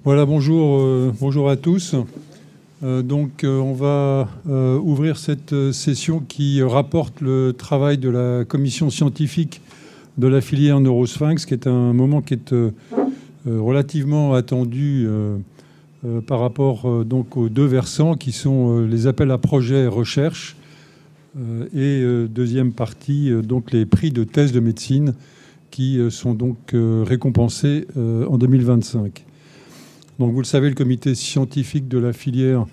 Voilà, bonjour, bonjour à tous. On va ouvrir cette session qui rapporte le travail de la commission scientifique de la filière Neurosphinx, qui est un moment qui est relativement attendu par rapport donc aux deux versants qui sont les appels à projets recherche et deuxième partie, donc les prix de thèse de médecine qui sont donc récompensés en 2025. Donc vous le savez, le comité scientifique de la filière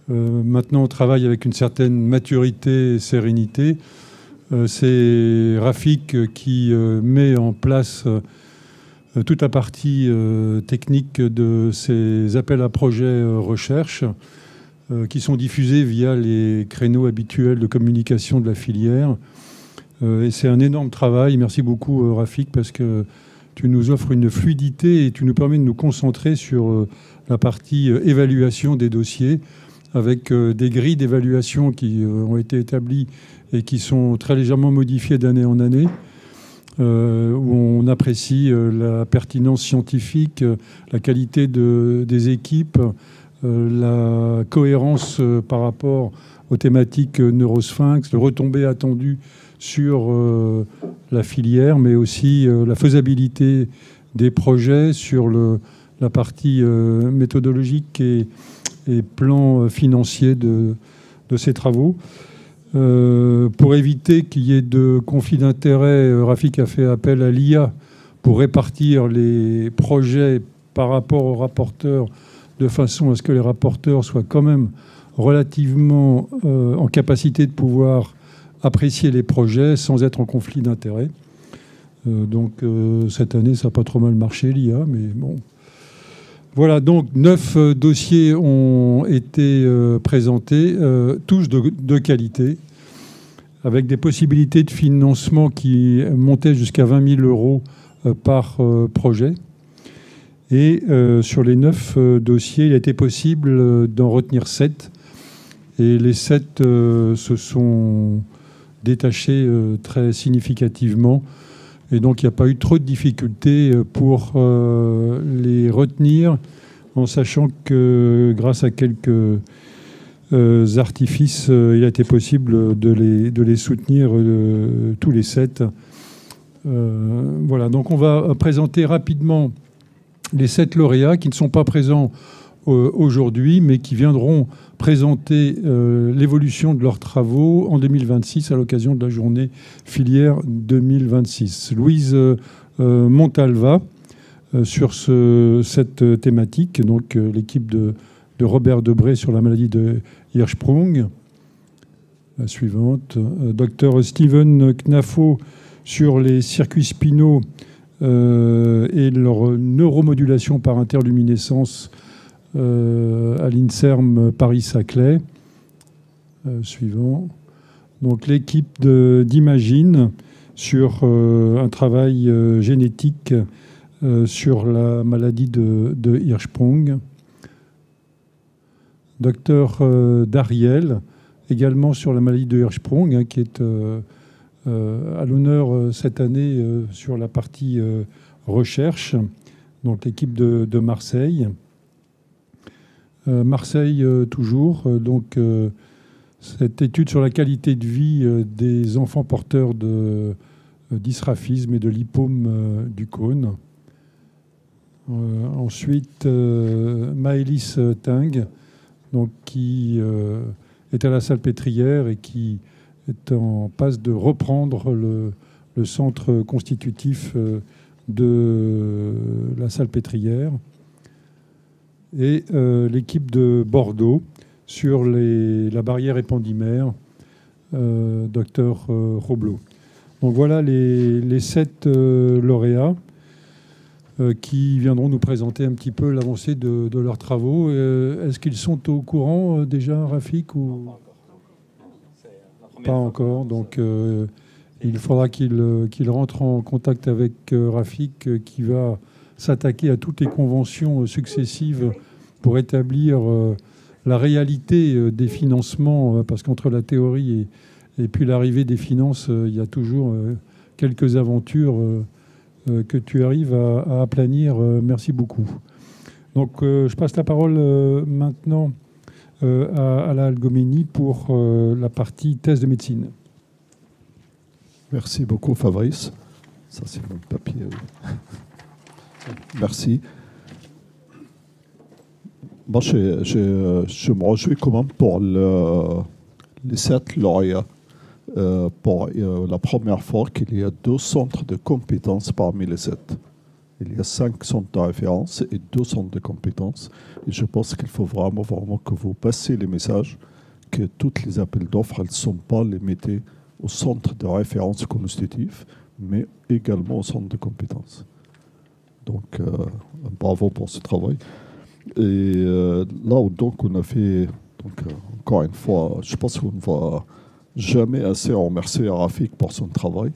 maintenant travaille avec une certaine maturité et sérénité. C'est Rafik qui met en place toute la partie technique de ces appels à projets recherche qui sont diffusés via les créneaux habituels de communication de la filière. Et c'est un énorme travail. Merci beaucoup Rafik, parce que tu nous offres une fluidité et tu nous permets de nous concentrer sur la partie évaluation des dossiers avec des grilles d'évaluation qui ont été établies et qui sont très légèrement modifiées d'année en année, où on apprécie la pertinence scientifique, la qualité des équipes, la cohérence par rapport aux thématiques Neurosphinx, le retombé attendu sur la filière, mais aussi la faisabilité des projets sur la partie méthodologique et plan financier de ces travaux. Pour éviter qu'il y ait de conflit d'intérêts, Rafik a fait appel à l'IA pour répartir les projets par rapport aux rapporteurs, de façon à ce que les rapporteurs soient quand même relativement en capacité de pouvoir apprécier les projets sans être en conflit d'intérêts. Cette année, ça n'a pas trop mal marché, l'IA, mais bon. Voilà, donc 9 dossiers ont été présentés, tous de qualité, avec des possibilités de financement qui montaient jusqu'à 20 000 euros par projet. Et sur les 9 dossiers, il a été possible d'en retenir 7. Et les 7 se sont détachés très significativement. Et donc, il n'y a pas eu trop de difficultés pour les retenir, en sachant que grâce à quelques artifices, il a été possible de les soutenir tous les 7. Voilà, donc on va présenter rapidement les 7 lauréats qui ne sont pas présents aujourd'hui, mais qui viendront présenter l'évolution de leurs travaux en 2026 à l'occasion de la journée filière 2026. Louise Montalva sur cette thématique, donc l'équipe de Robert Debré sur la maladie de Hirschsprung. La suivante, docteur Steven Knafo sur les circuits spinaux et leur neuromodulation par interluminescence à l'INSERM Paris-Saclay. Suivant. Donc l'équipe d'Imagine sur un travail génétique sur la maladie de Hirschsprung. Docteur Dariel, également sur la maladie de Hirschsprung, qui est à l'honneur cette année sur la partie recherche. Donc l'équipe de Marseille. Marseille toujours, donc cette étude sur la qualité de vie des enfants porteurs de dysraphisme et de lipome du cône. Ensuite, Maëlys Ting, donc, qui est à la Salpêtrière et qui est en passe de reprendre le centre constitutif de la Salpêtrière. Et l'équipe de Bordeaux sur la barrière épandymère, docteur Roblot. Donc voilà les 7 lauréats qui viendront nous présenter un petit peu l'avancée de leurs travaux. Est-ce qu'ils sont au courant déjà, Rafik, ou pas encore? Donc il faudra qu'il rentre en contact avec Rafik, qui va s'attaquer à toutes les conventions successives pour établir la réalité des financements, parce qu'entre la théorie et puis l'arrivée des finances, il y a toujours quelques aventures que tu arrives à aplanir. Merci beaucoup. Donc, je passe la parole maintenant à Alain Algomeni pour la partie thèse de médecine. Merci beaucoup, Fabrice. Ça, c'est mon papier. Merci. Moi, je me réjouis quand même pour les 7 lauréats. Pour la première fois qu'il y a 2 centres de compétences parmi les 7. Il y a 5 centres de référence et 2 centres de compétences. Et je pense qu'il faut vraiment que vous passiez les messages que toutes les appels d'offres, elles ne sont pas limitées au centre de référence constitutif, mais également au centre de compétences. Donc, bravo pour ce travail. Et là, donc, on a fait, encore une fois, je pense qu'on ne va jamais assez remercier Rafik pour son travail.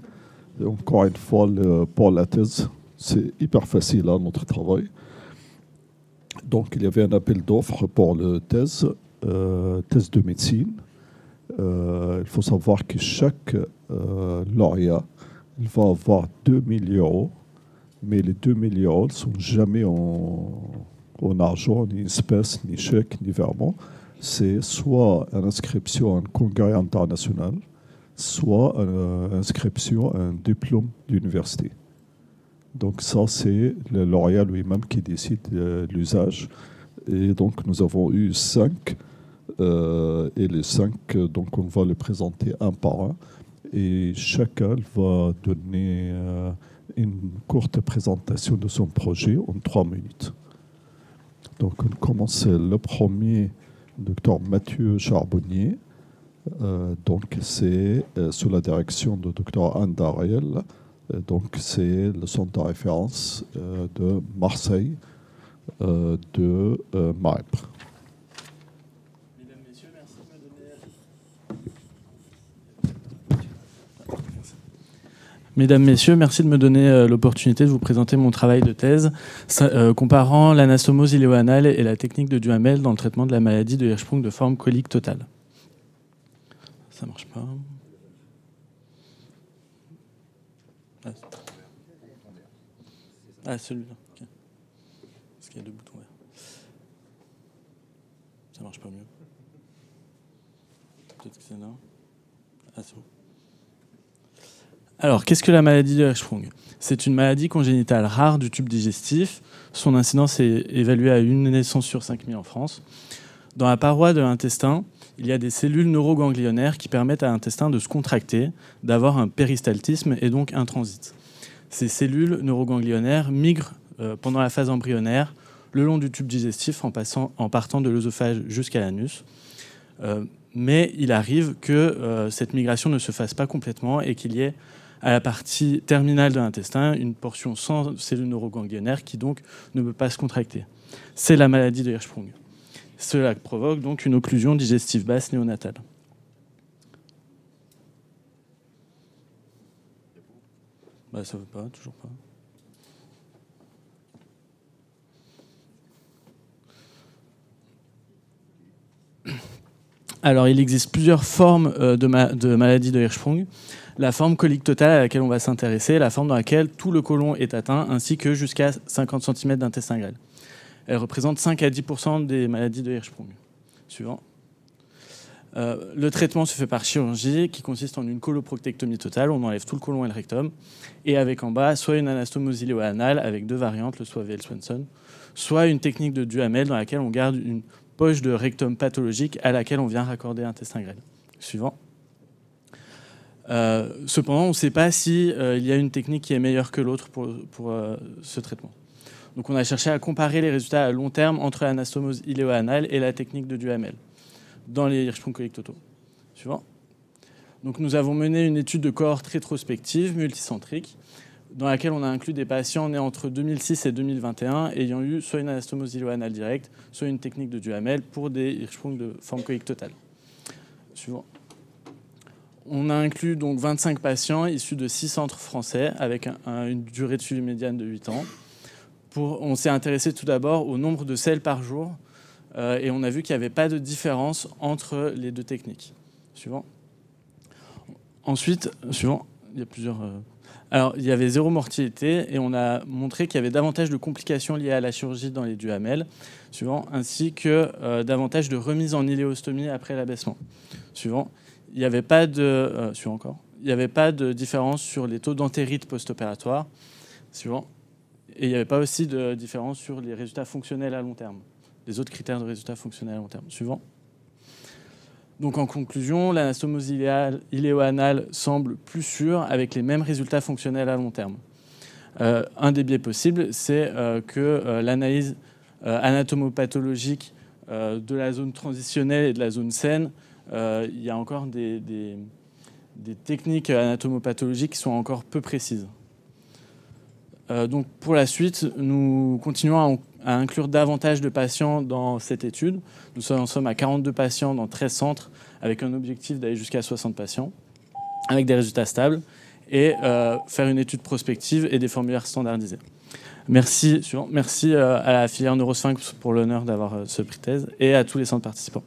Et encore une fois, pour la thèse, c'est hyper facile, notre travail. Donc, il y avait un appel d'offres pour la thèse de médecine. Il faut savoir que chaque lauréat, il va avoir 2 000 euros, mais les 2 000 euros ne sont jamais en argent, ni espèces, ni chèques, ni virements. C'est soit une inscription à un congrès international, soit une inscription à un diplôme d'université. Donc ça, c'est le lauréat lui-même qui décide de l'usage. Et donc, nous avons eu 5. Et les 5, donc on va les présenter un par un. Et chacun va donner une courte présentation de son projet en 3 minutes. Donc on commence le premier, Dr Mathieu Charbonnier. Donc c'est sous la direction de Dr Anne Dariel. Donc c'est le centre de référence de Marseille, de MAEPR. Mesdames, Messieurs, merci de me donner l'opportunité de vous présenter mon travail de thèse comparant l'anastomose iléoanale et la technique de Duhamel dans le traitement de la maladie de Hirschsprung de forme colique totale. Ça marche pas. Ah, celui-là. Okay. Parce qu'il y a 2 boutons verts. Ça marche pas mieux. Peut-être que c'est là. Ah, c'est bon. Alors, qu'est-ce que la maladie de Hirschsprung ? C'est une maladie congénitale rare du tube digestif. Son incidence est évaluée à 1 naissance sur 5000 en France. Dans la paroi de l'intestin, il y a des cellules neuroganglionnaires qui permettent à l'intestin de se contracter, d'avoir un péristaltisme et donc un transit. Ces cellules neuroganglionnaires migrent pendant la phase embryonnaire le long du tube digestif en partant de l'œsophage jusqu'à l'anus. Mais il arrive que cette migration ne se fasse pas complètement et qu'il y ait à la partie terminale de l'intestin une portion sans cellules neuroganglionnaires qui donc ne peut pas se contracter. C'est la maladie de Hirschsprung. Cela provoque donc une occlusion digestive basse néonatale. Bah, ça ne veut pas, toujours pas. Alors, il existe plusieurs formes de maladie de Hirschsprung. La forme colique totale à laquelle on va s'intéresser, la forme dans laquelle tout le côlon est atteint, ainsi que jusqu'à 50 cm d'intestin grêle. Elle représente 5 à 10% des maladies de Hirschsprung. Suivant. Le traitement se fait par chirurgie, qui consiste en une coloproctectomie totale. On enlève tout le côlon et le rectum. Et avec en bas, soit une anastomose iléoanale, avec 2 variantes, le Soave et le Swenson, soit une technique de Duhamel dans laquelle on garde une poche de rectum pathologique à laquelle on vient raccorder l'intestin grêle. Suivant. Cependant, on ne sait pas si il y a une technique qui est meilleure que l'autre pour ce traitement. Donc on a cherché à comparer les résultats à long terme entre l'anastomose iléoanale et la technique de Duhamel dans les Hirschsprung coliques totaux. Suivant. Donc nous avons mené une étude de cohorte rétrospective multicentrique dans laquelle on a inclus des patients nés entre 2006 et 2021 ayant eu soit une anastomose iléoanale directe, soit une technique de Duhamel pour des Hirschsprung de forme colique totale. Suivant. On a inclus donc 25 patients issus de 6 centres français avec une durée de suivi médiane de 8 ans. On s'est intéressé tout d'abord au nombre de selles par jour et on a vu qu'il n'y avait pas de différence entre les 2 techniques. Suivant. Ensuite, suivant, il y a plusieurs... Alors, il y avait 0 mortalité et on a montré qu'il y avait davantage de complications liées à la chirurgie dans les Duhamel, suivant, ainsi que davantage de remise en iléostomie après l'abaissement. Suivant, il n'y avait pas de il n'y avait pas de différence sur les taux d'entérite post-opératoire. Suivant, et il n'y avait pas aussi de différence sur les résultats fonctionnels à long terme, les autres critères de résultats fonctionnels à long terme. Suivant. Donc en conclusion, l'anastomose iléo-anale semble plus sûre avec les mêmes résultats fonctionnels à long terme. Un des biais possibles, c'est que l'analyse anatomopathologique de la zone transitionnelle et de la zone saine, il y a encore des techniques anatomopathologiques qui sont encore peu précises. Donc pour la suite, nous continuons à inclure davantage de patients dans cette étude. Nous en sommes à 42 patients dans 13 centres, avec un objectif d'aller jusqu'à 60 patients, avec des résultats stables, et faire une étude prospective et des formulaires standardisés. Merci à la filière Neurosphinx pour l'honneur d'avoir ce prix thèse, et à tous les centres participants.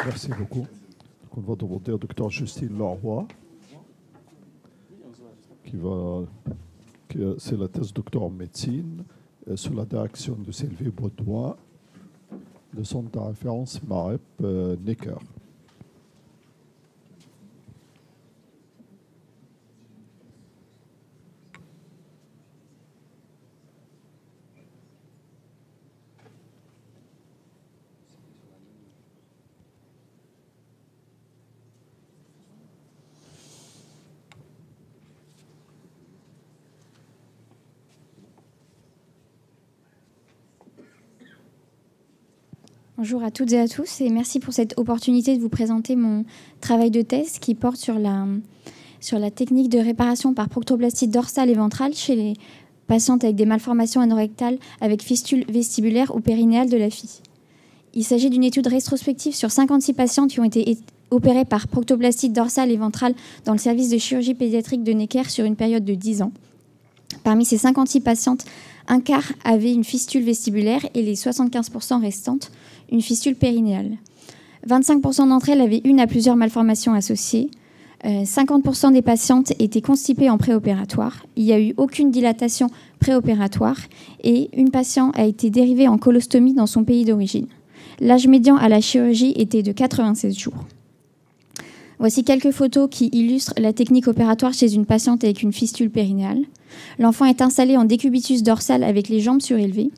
Merci beaucoup. On va demander au docteur Justine Leroy, c'est la thèse docteur en médecine, sous la direction de Sylvie Baudouin, le centre de référence MAREP Necker. Bonjour à toutes et à tous et merci pour cette opportunité de vous présenter mon travail de thèse qui porte sur la technique de réparation par proctoplastie dorsale et ventrale chez les patientes avec des malformations anorectales avec fistule vestibulaire ou périnéale de la fille. Il s'agit d'une étude rétrospective sur 56 patientes qui ont été opérées par proctoplastie dorsale et ventrale dans le service de chirurgie pédiatrique de Necker sur une période de 10 ans. Parmi ces 56 patientes, un quart avaient une fistule vestibulaire et les 75% restantes une fistule périnéale. 25% d'entre elles avaient une à plusieurs malformations associées. 50% des patientes étaient constipées en préopératoire. Il n'y a eu aucune dilatation préopératoire et une patiente a été dérivée en colostomie dans son pays d'origine. L'âge médian à la chirurgie était de 96 jours. Voici quelques photos qui illustrent la technique opératoire chez une patiente avec une fistule périnéale. L'enfant est installé en décubitus dorsal avec les jambes surélevées.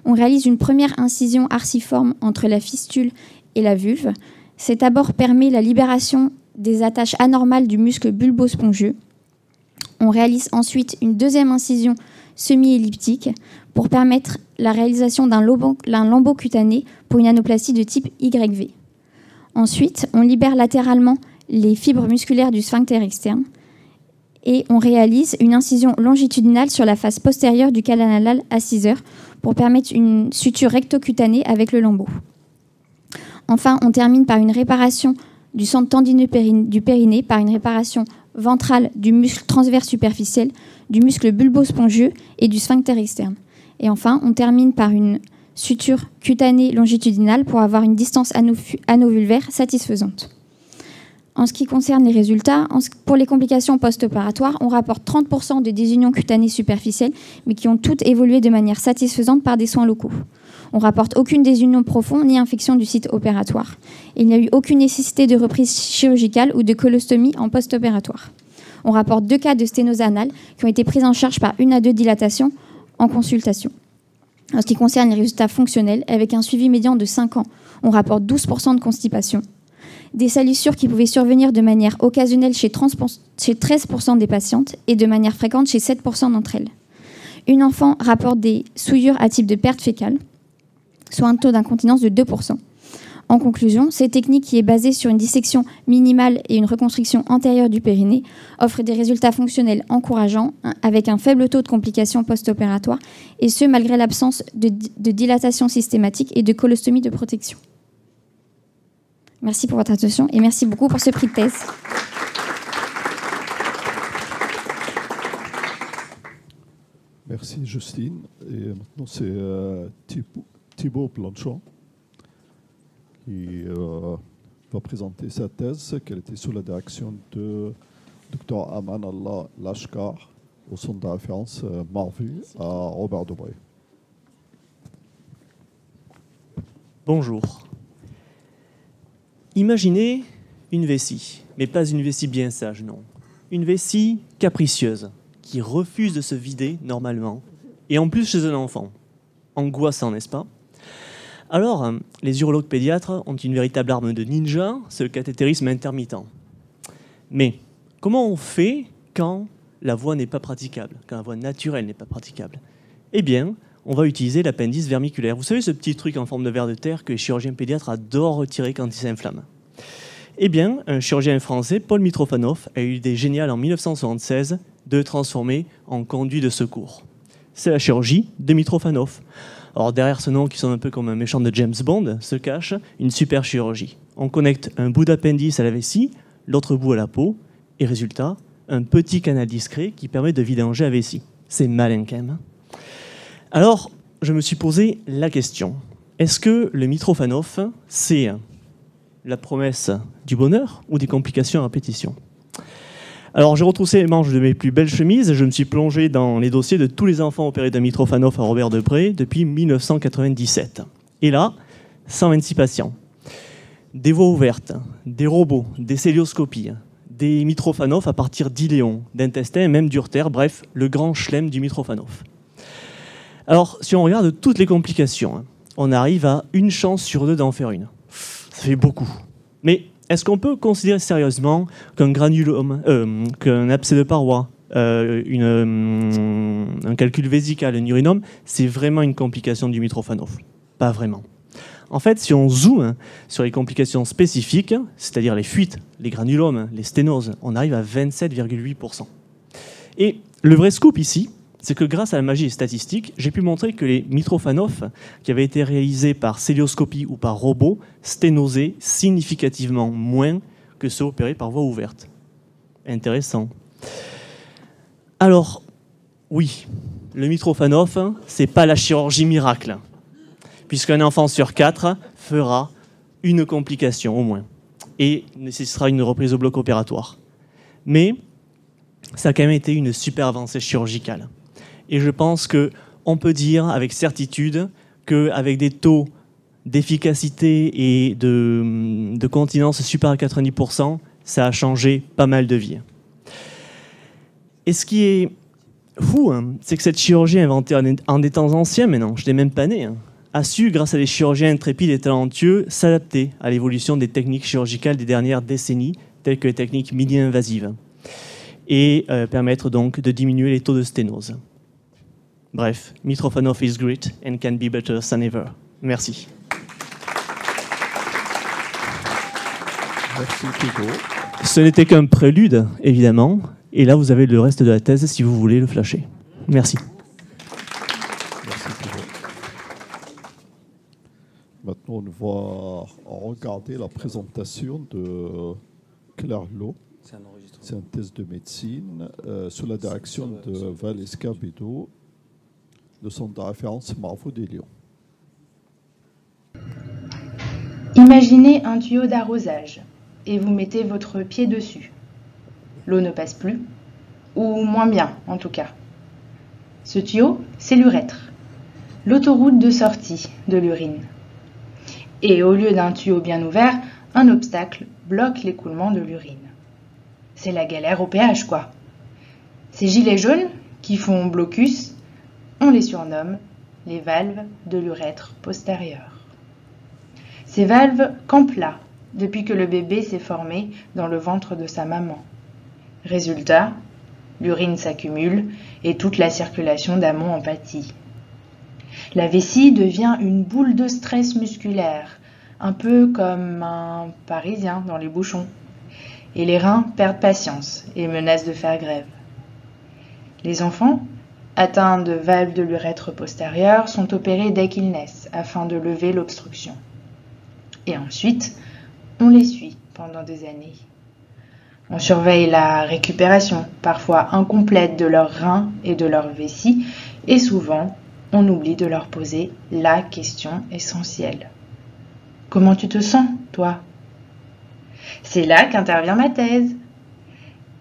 On réalise une première incision arciforme entre la fistule et la vulve. Cet abord permet la libération des attaches anormales du muscle bulbo-spongieux. On réalise ensuite une deuxième incision semi-elliptique pour permettre la réalisation d'un lambeau cutané pour une anoplastie de type YV. Ensuite, on libère latéralement les fibres musculaires du sphincter externe et on réalise une incision longitudinale sur la face postérieure du canal anal à 6 heures pour permettre une suture rectocutanée avec le lambeau. Enfin, on termine par une réparation du centre tendineux du périnée, par une réparation ventrale du muscle transverse superficiel, du muscle bulbo-spongieux et du sphincter externe. Et enfin, on termine par une suture cutanée longitudinale pour avoir une distance ano-vulvaire satisfaisante. En ce qui concerne les résultats, pour les complications post-opératoires, on rapporte 30% de désunions cutanées superficielles, mais qui ont toutes évolué de manière satisfaisante par des soins locaux. On ne rapporte aucune désunion profonde ni infection du site opératoire. Il n'y a eu aucune nécessité de reprise chirurgicale ou de colostomie en post-opératoire. On rapporte 2 cas de sténose anale qui ont été pris en charge par 1 à 2 dilatations en consultation. En ce qui concerne les résultats fonctionnels, avec un suivi médian de 5 ans, on rapporte 12% de constipation. Des salissures qui pouvaient survenir de manière occasionnelle chez 13% des patientes et de manière fréquente chez 7% d'entre elles. Une enfant rapporte des souillures à type de perte fécale, soit un taux d'incontinence de 2%. En conclusion, cette technique qui est basée sur une dissection minimale et une reconstruction antérieure du périnée offre des résultats fonctionnels encourageants avec un faible taux de complications post-opératoires et ce malgré l'absence de dilatation systématique et de colostomie de protection. Merci pour votre attention et merci beaucoup pour ce prix de thèse. Merci Justine. Et maintenant c'est Thibaut Planchon qui va présenter sa thèse, qui était sous la direction de Dr Aman Allah Lashkar, au centre de référence Marvu à Robert Debré. Bonjour. Imaginez une vessie, mais pas une vessie bien sage, non. Une vessie capricieuse, qui refuse de se vider normalement, et en plus chez un enfant. Angoissant, n'est-ce pas? Alors, les urologues pédiatres ont une véritable arme de ninja, c'est le cathétérisme intermittent. Mais comment on fait quand la voie n'est pas praticable, quand la voie naturelle n'est pas praticable? Eh bien, on va utiliser l'appendice vermiculaire. Vous savez ce petit truc en forme de ver de terre que les chirurgiens pédiatres adorent retirer quand ils s'inflamment? Eh bien, un chirurgien français, Paul Mitrofanov, a eu l'idée géniale en 1976 de le transformer en conduit de secours. C'est la chirurgie de Mitrofanov. Alors derrière ce nom qui sonne un peu comme un méchant de James Bond se cache une super chirurgie. On connecte un bout d'appendice à la vessie, l'autre bout à la peau, et résultat, un petit canal discret qui permet de vidanger la vessie. C'est malin quand même. Alors, je me suis posé la question. Est-ce que le Mitrofanov, c'est la promesse du bonheur ou des complications à répétition? Alors, j'ai retroussé les manches de mes plus belles chemises et je me suis plongé dans les dossiers de tous les enfants opérés d'un Mitrofanov à Robert Debré depuis 1997. Et là, 126 patients. Des voies ouvertes, des robots, des célioscopies, des Mitrofanov à partir d'iléons, d'intestins et même d'urtères, bref, le grand chelem du Mitrofanov. Alors, si on regarde toutes les complications, on arrive à une chance sur 2 d'en faire une. Ça fait beaucoup. Mais est-ce qu'on peut considérer sérieusement qu'un granulome, qu'un abcès de paroi, un calcul vésical, un urinome, c'est vraiment une complication du Mitrofanov? Pas vraiment. En fait, si on zoome sur les complications spécifiques, c'est-à-dire les fuites, les granulomes, les sténoses, on arrive à 27,8%. Et le vrai scoop ici, c'est que grâce à la magie des statistiques, j'ai pu montrer que les Mitrofanov qui avaient été réalisés par célioscopie ou par robot sténosaient significativement moins que ceux opérés par voie ouverte. Intéressant. Alors, oui, le Mitrofanov, c'est pas la chirurgie miracle, puisqu'un enfant sur 4 fera une complication au moins et nécessitera une reprise au bloc opératoire. Mais ça a quand même été une super avancée chirurgicale. Et je pense qu'on peut dire avec certitude qu'avec des taux d'efficacité et de continence supérieurs à 90%, ça a changé pas mal de vies. Et ce qui est fou, c'est que cette chirurgie inventée en des temps anciens, mais non, je n'étais même pas né, a su, grâce à des chirurgiens intrépides et talentueux, s'adapter à l'évolution des techniques chirurgicales des dernières décennies, telles que les techniques mini-invasives, et permettre donc de diminuer les taux de sténose. Bref, Mitrofanov is great and can be better than ever. Merci. Merci Thibaut. Ce n'était qu'un prélude, évidemment. Et là, vous avez le reste de la thèse si vous voulez le flasher. Merci. Merci Thibaut. Maintenant, on va regarder la présentation de Claire Lowe. C'est une thèse de médecine sous la direction de Valeska Bédot, le centre de référence Marveau des Lions. Imaginez un tuyau d'arrosage et vous mettez votre pied dessus. L'eau ne passe plus, ou moins bien en tout cas. Ce tuyau, c'est l'urètre, l'autoroute de sortie de l'urine. Et au lieu d'un tuyau bien ouvert, un obstacle bloque l'écoulement de l'urine. C'est la galère au péage, quoi. Ces gilets jaunes qui font blocus, on les surnomme les valves de l'urètre postérieur. Ces valves campent là depuis que le bébé s'est formé dans le ventre de sa maman. Résultat, l'urine s'accumule et toute la circulation d'amont en pâtit. La vessie devient une boule de stress musculaire, un peu comme un Parisien dans les bouchons. Et les reins perdent patience et menacent de faire grève. Les enfants, atteints de valves de l'urètre postérieur, sont opérés dès qu'ils naissent afin de lever l'obstruction. Et ensuite, on les suit pendant des années. On surveille la récupération, parfois incomplète, de leurs reins et de leur vessie, et souvent, on oublie de leur poser la question essentielle. Comment tu te sens, toi ? C'est là qu'intervient ma thèse.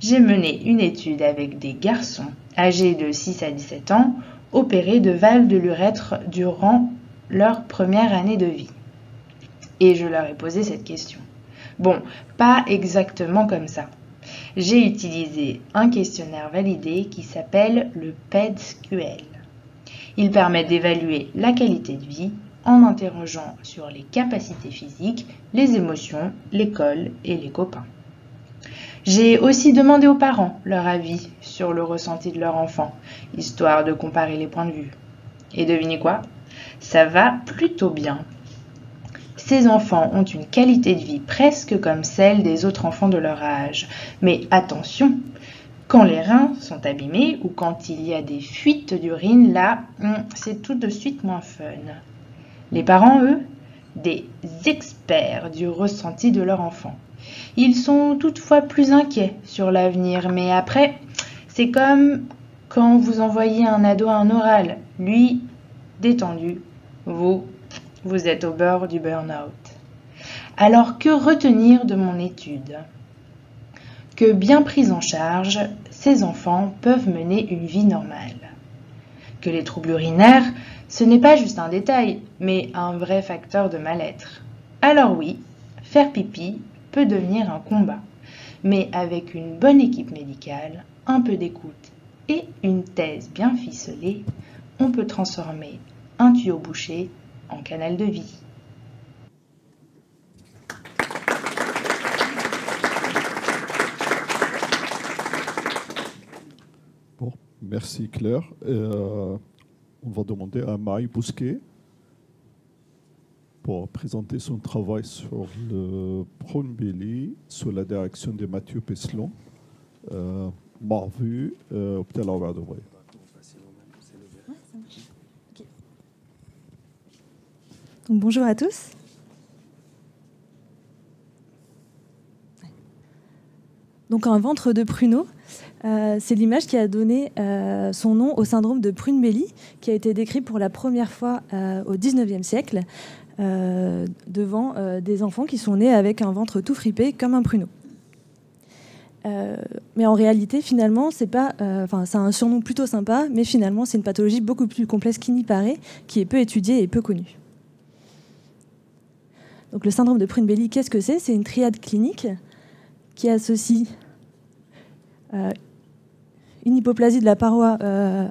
J'ai mené une étude avec des garçons âgés de 6 à 17 ans, opérés de valves de l'urètre durant leur première année de vie. Et je leur ai posé cette question. Bon, pas exactement comme ça. J'ai utilisé un questionnaire validé qui s'appelle le PEDSQL. Il permet d'évaluer la qualité de vie en interrogeant sur les capacités physiques, les émotions, l'école et les copains. J'ai aussi demandé aux parents leur avis sur le ressenti de leur enfant, histoire de comparer les points de vue. Et devinez quoi? Ça va plutôt bien. Ces enfants ont une qualité de vie presque comme celle des autres enfants de leur âge. Mais attention, quand les reins sont abîmés ou quand il y a des fuites d'urine, là, c'est tout de suite moins fun. Les parents, eux, des experts du ressenti de leur enfant. Ils sont toutefois plus inquiets sur l'avenir, mais après, c'est comme quand vous envoyez un ado à un oral. Lui, détendu, vous êtes au bord du burn-out. Alors que retenir de mon étude? Que bien pris en charge, ces enfants peuvent mener une vie normale. Que les troubles urinaires, ce n'est pas juste un détail, mais un vrai facteur de mal-être. Alors oui, faire pipi peut devenir un combat, mais avec une bonne équipe médicale, un peu d'écoute et une thèse bien ficelée, on peut transformer un tuyau bouché en canal de vie. Bon, merci Claire. On va demander à Marie Bousquet pour présenter son travail sur le prune belly sous la direction de Mathieu Peslon, Marvu, hôpital Robert Debré. Donc, bonjour à tous. Donc un ventre de pruneau, c'est l'image qui a donné son nom au syndrome de prune-belly, qui a été décrit pour la première fois au XIXe siècle devant des enfants qui sont nés avec un ventre tout fripé comme un pruneau. Mais en réalité, finalement, c'est pas, c'est un surnom plutôt sympa, mais finalement, c'est une pathologie beaucoup plus complexe qu'il n'y paraît, qui est peu étudiée et peu connue. Donc, le syndrome de prune-belly, qu'est-ce que c'est? C'est une triade clinique qui associe une hypoplasie de la paroi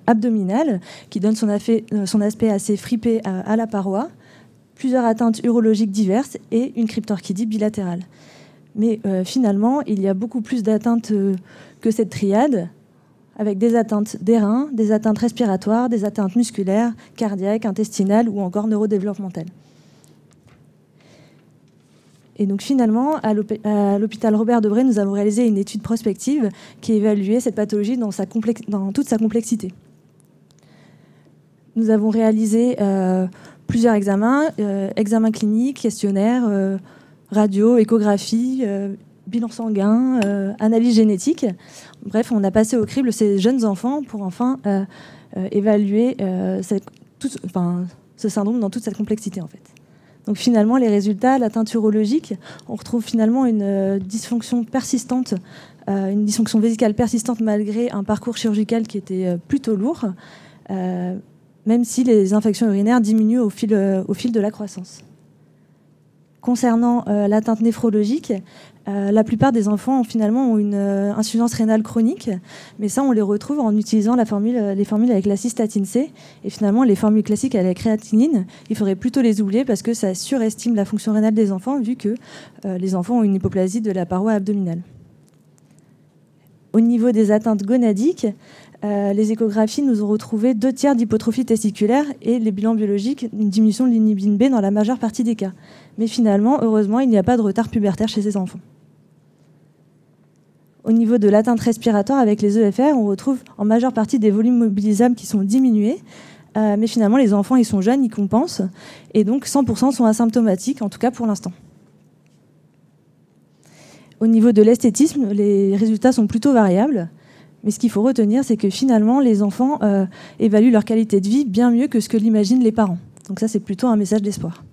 abdominale, qui donne son aspect assez fripé à la paroi, plusieurs atteintes urologiques diverses et une cryptorchidie bilatérale. Mais finalement, il y a beaucoup plus d'atteintes que cette triade, avec des atteintes des reins, des atteintes respiratoires, des atteintes musculaires, cardiaques, intestinales ou encore neurodéveloppementales. Et donc finalement, à l'hôpital Robert Debré, nous avons réalisé une étude prospective qui évaluait cette pathologie dans toute sa complexité. Nous avons réalisé plusieurs examens, examens cliniques, questionnaires, radio, échographie, bilan sanguin, analyse génétique. Bref, on a passé au crible ces jeunes enfants pour enfin évaluer ce syndrome dans toute sa complexité en fait. Donc finalement, les résultats, l'atteinte urologique, on retrouve finalement une dysfonction persistante, une dysfonction vésicale persistante malgré un parcours chirurgical qui était plutôt lourd, même si les infections urinaires diminuent au fil de la croissance. Concernant l'atteinte néphrologique, la plupart des enfants ont une insuffisance rénale chronique, mais ça on les retrouve en utilisant les formules avec la cystatine C. Et finalement, les formules classiques avec la créatinine, il faudrait plutôt les oublier parce que ça surestime la fonction rénale des enfants, vu que les enfants ont une hypoplasie de la paroi abdominale. Au niveau des atteintes gonadiques, les échographies nous ont retrouvé 2/3 d'hypotrophie testiculaire et les bilans biologiques, une diminution de l'inhibine B dans la majeure partie des cas. Mais finalement, heureusement, il n'y a pas de retard pubertaire chez ces enfants. Au niveau de l'atteinte respiratoire avec les EFR, on retrouve en majeure partie des volumes mobilisables qui sont diminués, mais finalement, les enfants, ils sont jeunes, ils compensent, et donc 100% sont asymptomatiques, en tout cas pour l'instant. Au niveau de l'esthétisme, les résultats sont plutôt variables. Mais ce qu'il faut retenir, c'est que finalement, les enfants évaluent leur qualité de vie bien mieux que ce que l'imaginent les parents. Donc ça, c'est plutôt un message d'espoir.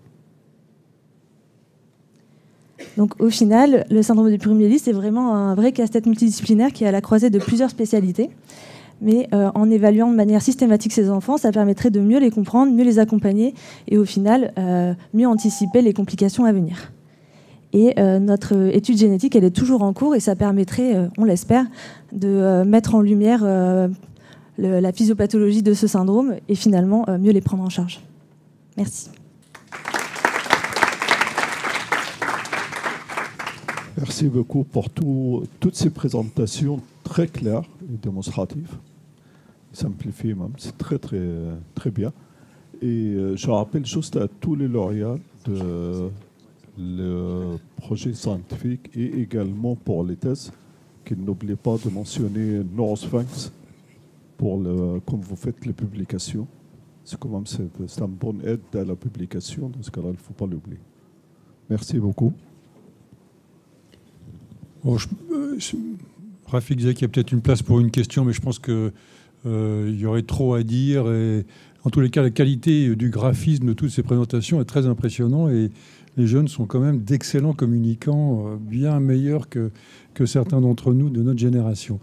Donc au final, le syndrome de Prader-Willi, c'est vraiment un vrai casse-tête multidisciplinaire qui est à la croisée de plusieurs spécialités. Mais en évaluant de manière systématique ces enfants, ça permettrait de mieux les comprendre, mieux les accompagner et au final, mieux anticiper les complications à venir. Et notre étude génétique, elle est toujours en cours et ça permettrait, on l'espère, de mettre en lumière la physiopathologie de ce syndrome et finalement mieux les prendre en charge. Merci. Merci beaucoup pour toutes ces présentations très claires et démonstratives, simplifiées même. C'est très, très, très bien. Et je rappelle juste à tous les lauréats de le projet scientifique et également pour les thèses qu'ils n'oublient pas de mentionner Neurosphinx comme vous faites les publications. C'est quand même c'est une bonne aide à la publication. Dans ce cas-là, il ne faut pas l'oublier. Merci beaucoup. Bon, Rafik disait qu'il y a peut-être une place pour une question, mais je pense qu'il y aurait trop à dire. Et en tous les cas, la qualité du graphisme de toutes ces présentations est très impressionnante et les jeunes sont quand même d'excellents communicants, bien meilleurs que certains d'entre nous de notre génération.